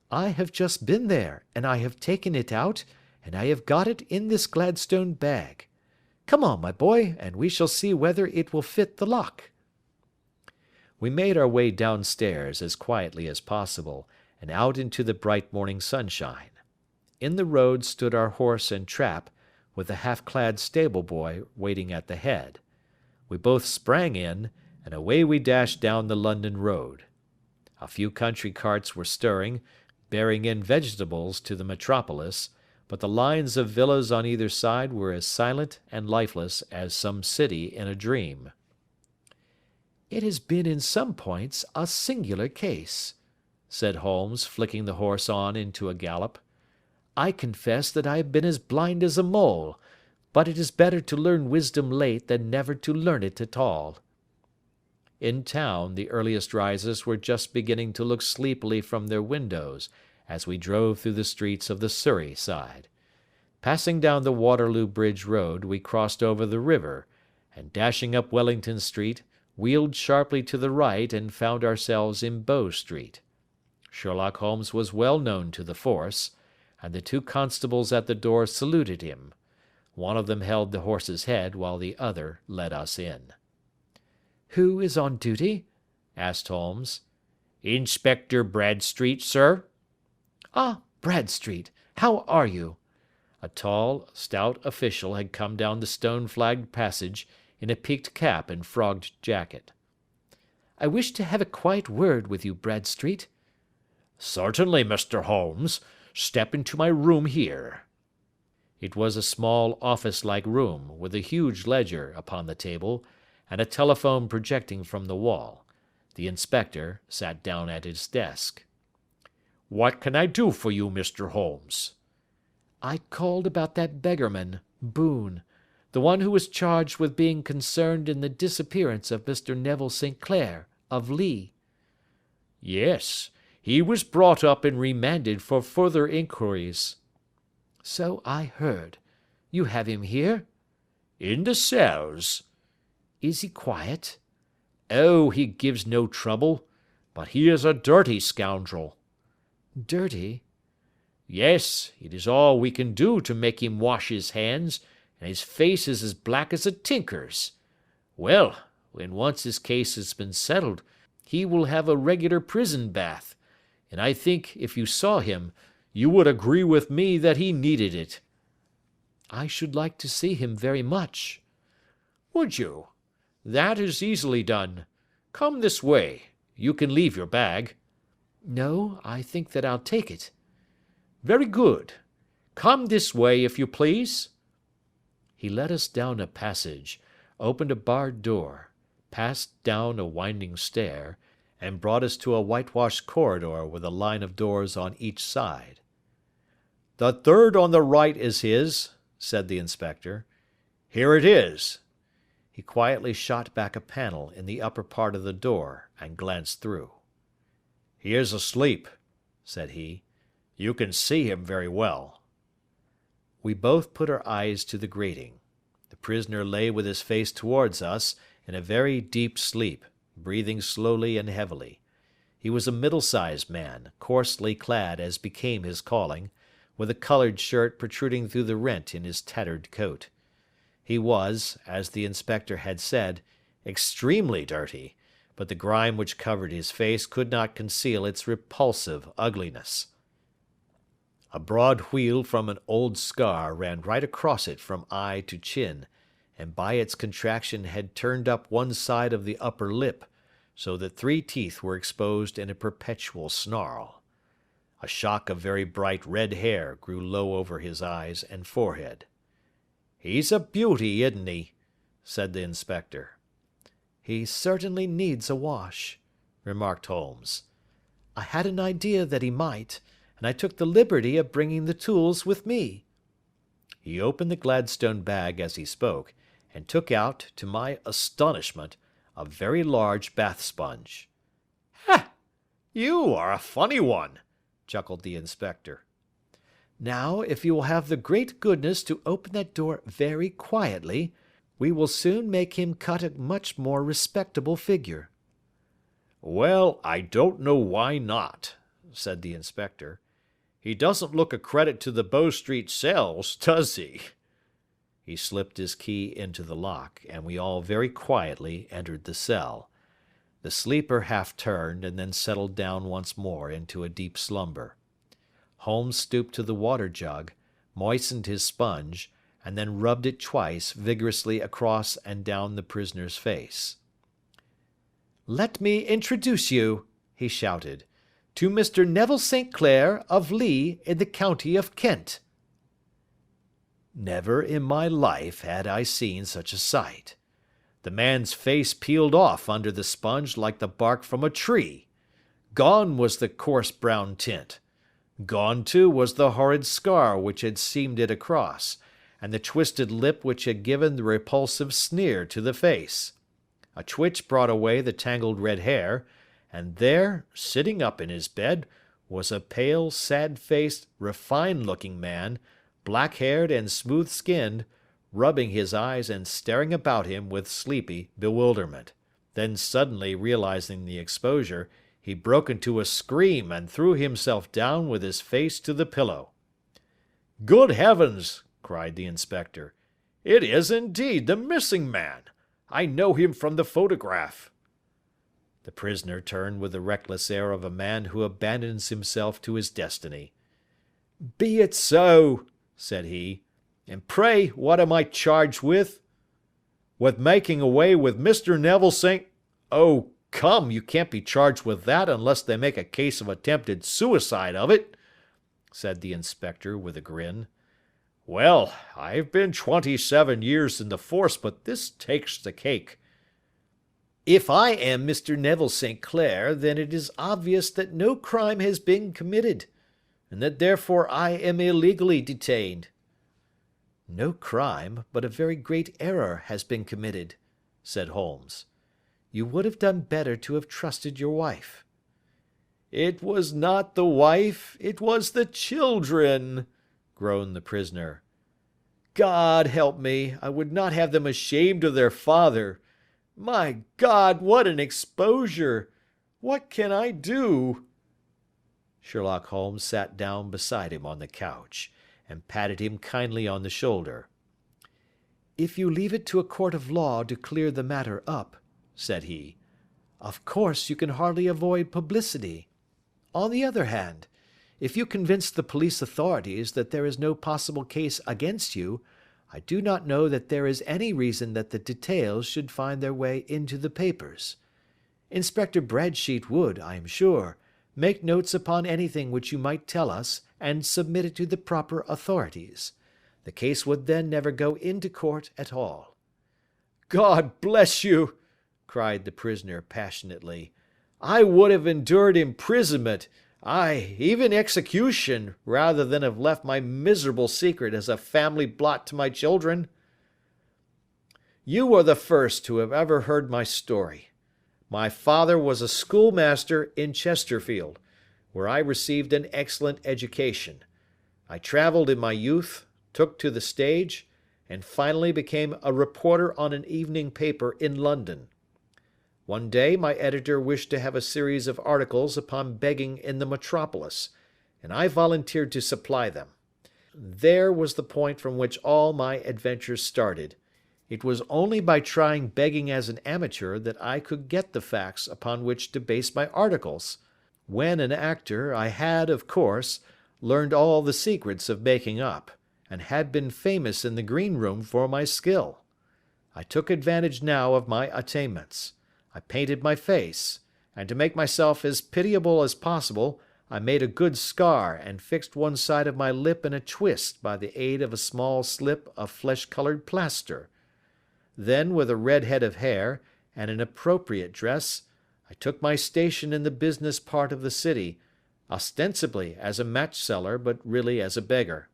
"I have just been there, and I have taken it out, and I have got it in this Gladstone bag. Come on, my boy, and we shall see whether it will fit the lock." We made our way downstairs as quietly as possible, and out into the bright morning sunshine. In the road stood our horse and trap, with the half-clad stable-boy waiting at the head. We both sprang in, and away we dashed down the London road. A few country carts were stirring, bearing in vegetables to the metropolis, but the lines of villas on either side were as silent and lifeless as some city in a dream. "It has been in some points a singular case," said Holmes, flicking the horse on into a gallop. "I confess that I have been as blind as a mole, but it is better to learn wisdom late than never to learn it at all." In town, the earliest risers were just beginning to look sleepily from their windows as we drove through the streets of the Surrey side. Passing down the Waterloo Bridge Road, we crossed over the river, and dashing up Wellington Street, wheeled sharply to the right and found ourselves in Bow Street. Sherlock Holmes was well known to the force, and the two constables at the door saluted him. One of them held the horse's head, while the other led us in. "Who is on duty?" asked Holmes. "Inspector Bradstreet, sir." "Ah, Bradstreet, how are you?" A tall, stout official had come down the stone-flagged passage in a peaked cap and frogged jacket. "I wish to have a quiet word with you, Bradstreet." "Certainly, Mr. Holmes. Step into my room here." It was a small office-like room, with a huge ledger upon the table, and a telephone projecting from the wall. The inspector sat down at his desk. "What can I do for you, Mr. Holmes?" "I called about that beggarman, Boone, the one who was charged with being concerned in the disappearance of Mr. Neville St. Clair, of Lee." "Yes, he was brought up and remanded for further inquiries." "So I heard. You have him here?" "In the cells." "Is he quiet?" "Oh, he gives no trouble, but he is a dirty scoundrel." "Dirty?" "Yes, it is all we can do to make him wash his hands, and his face is as black as a tinker's. Well, when once his case has been settled, he will have a regular prison bath, and I think, if you saw him, you would agree with me that he needed it." "I should like to see him very much." "Would you? That is easily done. Come this way. You can leave your bag." "No, I think that I'll take it." "Very good. Come this way, if you please." He led us down a passage, opened a barred door, passed down a winding stair, and brought us to a whitewashed corridor with a line of doors on each side. "The third on the right is his," said the inspector. "Here it is." He quietly shot back a panel in the upper part of the door and glanced through. "He is asleep," said he. "You can see him very well." We both put our eyes to the grating. The prisoner lay with his face towards us in a very deep sleep, breathing slowly and heavily. He was a middle-sized man, coarsely clad as became his calling, with a coloured shirt protruding through the rent in his tattered coat. He was, as the inspector had said, extremely dirty, but the grime which covered his face could not conceal its repulsive ugliness. A broad wheal from an old scar ran right across it from eye to chin, and by its contraction had turned up one side of the upper lip, so that 3 teeth were exposed in a perpetual snarl. A shock of very bright red hair grew low over his eyes and forehead. "He's a beauty, isn't he?" said the inspector. "He certainly needs a wash," remarked Holmes. "I had an idea that he might, and I took the liberty of bringing the tools with me." He opened the Gladstone bag as he spoke, and took out, to my astonishment, a very large bath sponge. "Ha! You are a funny one," chuckled the inspector. "Now, if you will have the great goodness to open that door very quietly, we will soon make him cut a much more respectable figure." "Well, I don't know why not," said the inspector. "He doesn't look a credit to the Bow Street cells, does he?" He slipped his key into the lock, and we all very quietly entered the cell. The sleeper half turned, and then settled down once more into a deep slumber. Holmes stooped to the water jug, moistened his sponge, and then rubbed it twice vigorously across and down the prisoner's face. "Let me introduce you," he shouted, "to Mr. Neville St. Clair, of Lee, in the county of Kent." Never in my life had I seen such a sight. The man's face peeled off under the sponge like the bark from a tree. Gone was the coarse brown tint. Gone, too, was the horrid scar which had seamed it across, and the twisted lip which had given the repulsive sneer to the face. A twitch brought away the tangled red hair, and there, sitting up in his bed, was a pale, sad-faced, refined-looking man, black-haired and smooth-skinned, rubbing his eyes and staring about him with sleepy bewilderment. Then suddenly realizing the exposure, he broke into a scream and threw himself down with his face to the pillow. "Good heavens!" cried the inspector. "It is indeed the missing man. I know him from the photograph." The prisoner turned with the reckless air of a man who abandons himself to his destiny. "Be it so," said he. "And pray, what am I charged with?" "With making away with Mr. Neville St. Oh, come, you can't be charged with that unless they make a case of attempted suicide of it," said the inspector with a grin. "Well, I've been 27 years in the force, but this takes the cake." "If I am Mr. Neville St. Clair, then it is obvious that no crime has been committed, and that therefore I am illegally detained." "No crime, but a very great error has been committed," said Holmes. "You would have done better to have trusted your wife." "It was not the wife, it was the children," groaned the prisoner. "God help me, I would not have them ashamed of their father. My God, what an exposure! What can I do?" Sherlock Holmes sat down beside him on the couch, and patted him kindly on the shoulder. "If you leave it to a court of law to clear the matter up," said he, "of course you can hardly avoid publicity. On the other hand, if you convince the police authorities that there is no possible case against you, I do not know that there is any reason that the details should find their way into the papers. Inspector Bradsheet would, I am sure, make notes upon anything which you might tell us and submit it to the proper authorities. The case would then never go into court at all." "God bless you!" cried the prisoner passionately. "I would have endured imprisonment, aye, even execution, rather than have left my miserable secret as a family blot to my children. You are the first who have ever heard my story. My father was a schoolmaster in Chesterfield, where I received an excellent education. I travelled in my youth, took to the stage, and finally became a reporter on an evening paper in London. One day my editor wished to have a series of articles upon begging in the metropolis, and I volunteered to supply them. There was the point from which all my adventures started. It was only by trying begging as an amateur that I could get the facts upon which to base my articles. When an actor, I had, of course, learned all the secrets of making up, and had been famous in the green room for my skill. I took advantage now of my attainments. I painted my face, and to make myself as pitiable as possible, I made a good scar and fixed one side of my lip in a twist by the aid of a small slip of flesh-colored plaster. Then, with a red head of hair and an appropriate dress, I took my station in the business part of the city, ostensibly as a match-seller, but really as a beggar.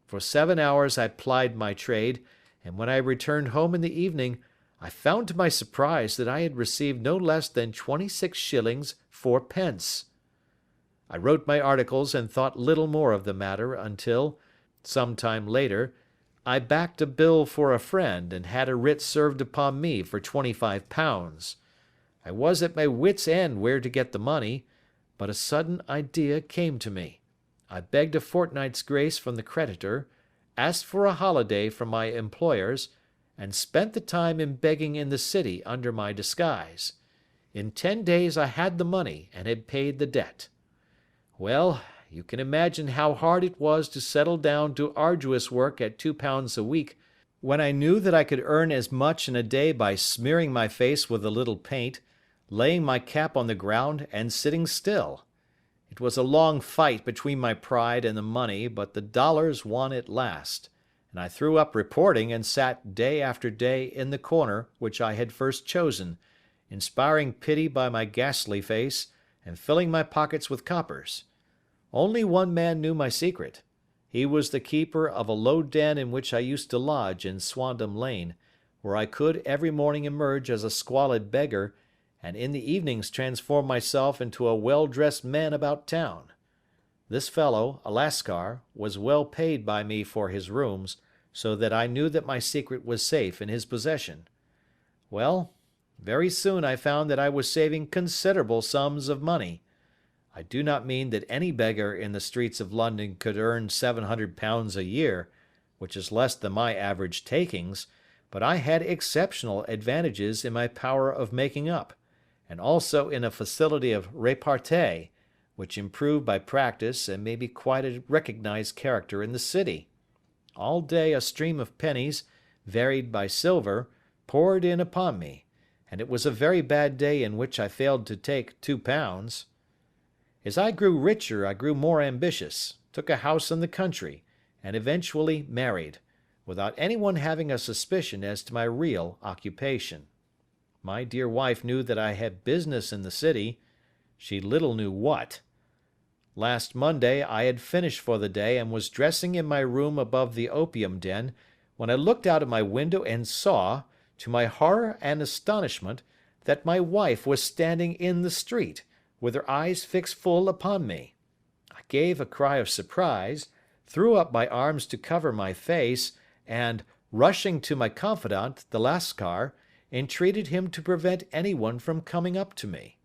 For 7 hours I plied my trade, and when I returned home in the evening, I found to my surprise that I had received no less than 26 shillings 4 pence. I wrote my articles and thought little more of the matter until, some time later, I backed a bill for a friend and had a writ served upon me for £25. I was at my wits' end where to get the money, but a sudden idea came to me. I begged a fortnight's grace from the creditor, asked for a holiday from my employers, and spent the time in begging in the city under my disguise. In 10 days I had the money and had paid the debt. Well, you can imagine how hard it was to settle down to arduous work at £2 a week, when I knew that I could earn as much in a day by smearing my face with a little paint, laying my cap on the ground, and sitting still. It was a long fight between my pride and the money, but the dollars won at last, and I threw up reporting and sat day after day in the corner which I had first chosen, inspiring pity by my ghastly face, and filling my pockets with coppers. Only one man knew my secret. He was the keeper of a low den in which I used to lodge in Swandam Lane, where I could every morning emerge as a squalid beggar, and in the evenings transform myself into a well-dressed man about town. This fellow, a Lascar, was well paid by me for his rooms, so that I knew that my secret was safe in his possession. Well, very soon I found that I was saving considerable sums of money. I do not mean that any beggar in the streets of London could earn £700 a year, which is less than my average takings, but I had exceptional advantages in my power of making up, and also in a facility of repartee, which improved by practice and made me quite a recognized character in the city. All day a stream of pennies, varied by silver, poured in upon me, and it was a very bad day in which I failed to take £2. As I grew richer, I grew more ambitious, took a house in the country, and eventually married, without anyone having a suspicion as to my real occupation. My dear wife knew that I had business in the city. She little knew what. Last Monday I had finished for the day and was dressing in my room above the opium den, when I looked out of my window and saw, to my horror and astonishment, that my wife was standing in the street, with her eyes fixed full upon me. I gave a cry of surprise, threw up my arms to cover my face, and, rushing to my confidant, the Lascar, entreated him to prevent anyone from coming up to me.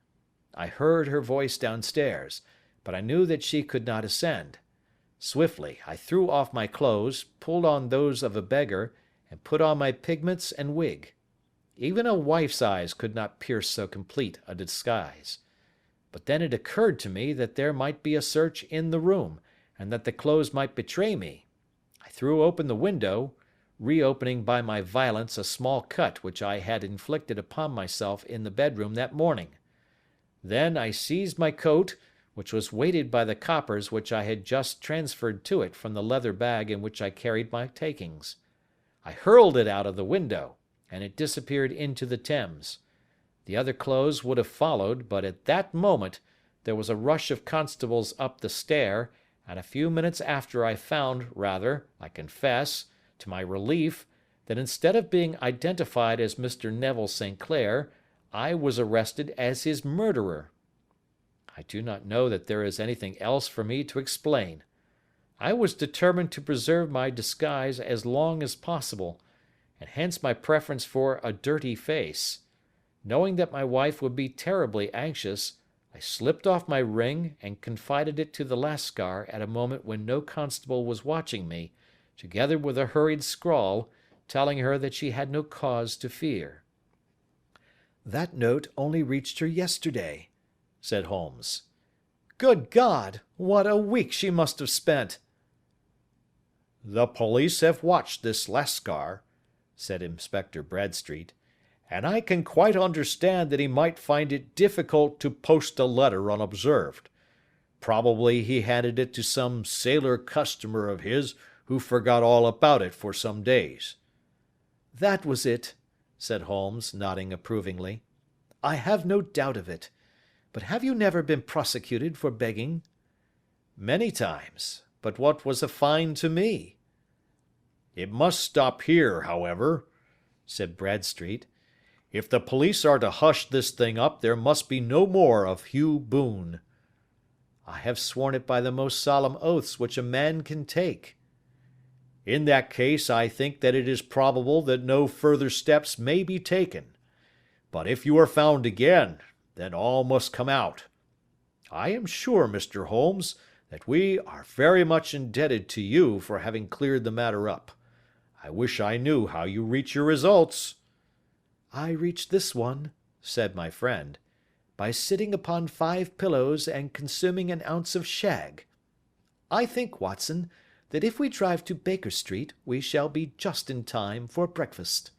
I heard her voice downstairs, but I knew that she could not ascend. Swiftly I threw off my clothes, pulled on those of a beggar, and put on my pigments and wig. Even a wife's eyes could not pierce so complete a disguise. But then it occurred to me that there might be a search in the room, and that the clothes might betray me. I threw open the window, reopening by my violence a small cut which I had inflicted upon myself in the bedroom that morning. Then I seized my coat, which was weighted by the coppers which I had just transferred to it from the leather bag in which I carried my takings. I hurled it out of the window, and it disappeared into the Thames. The other clothes would have followed, but at that moment there was a rush of constables up the stair, and a few minutes after I found, rather, I confess, to my relief, that instead of being identified as Mr. Neville St. Clair, I was arrested as his murderer. I do not know that there is anything else for me to explain. I was determined to preserve my disguise as long as possible, and hence my preference for a dirty face. Knowing that my wife would be terribly anxious, I slipped off my ring and confided it to the Lascar at a moment when no constable was watching me, together with a hurried scrawl, telling her that she had no cause to fear. "That note only reached her yesterday," said Holmes. "Good God! What a week she must have spent!" "The police have watched this Lascar," said Inspector Bradstreet, "and I can quite understand that he might find it difficult to post a letter unobserved. Probably he handed it to some sailor customer of his who forgot all about it for some days." "That was it," said Holmes, nodding approvingly. "I have no doubt of it. But have you never been prosecuted for begging?" "Many times. But what was a fine to me?" "It must stop here, however," said Bradstreet. "If the police are to hush this thing up, there must be no more of Hugh Boone." "I have sworn it by the most solemn oaths which a man can take." "In that case, I think that it is probable that no further steps may be taken. But if you are found again, then all must come out. I am sure, Mr. Holmes, that we are very much indebted to you for having cleared the matter up. I wish I knew how you reach your results." "I reach this one," said my friend, "by sitting upon 5 pillows and consuming an ounce of shag. I think, Watson, that if we drive to Baker Street we shall be just in time for breakfast."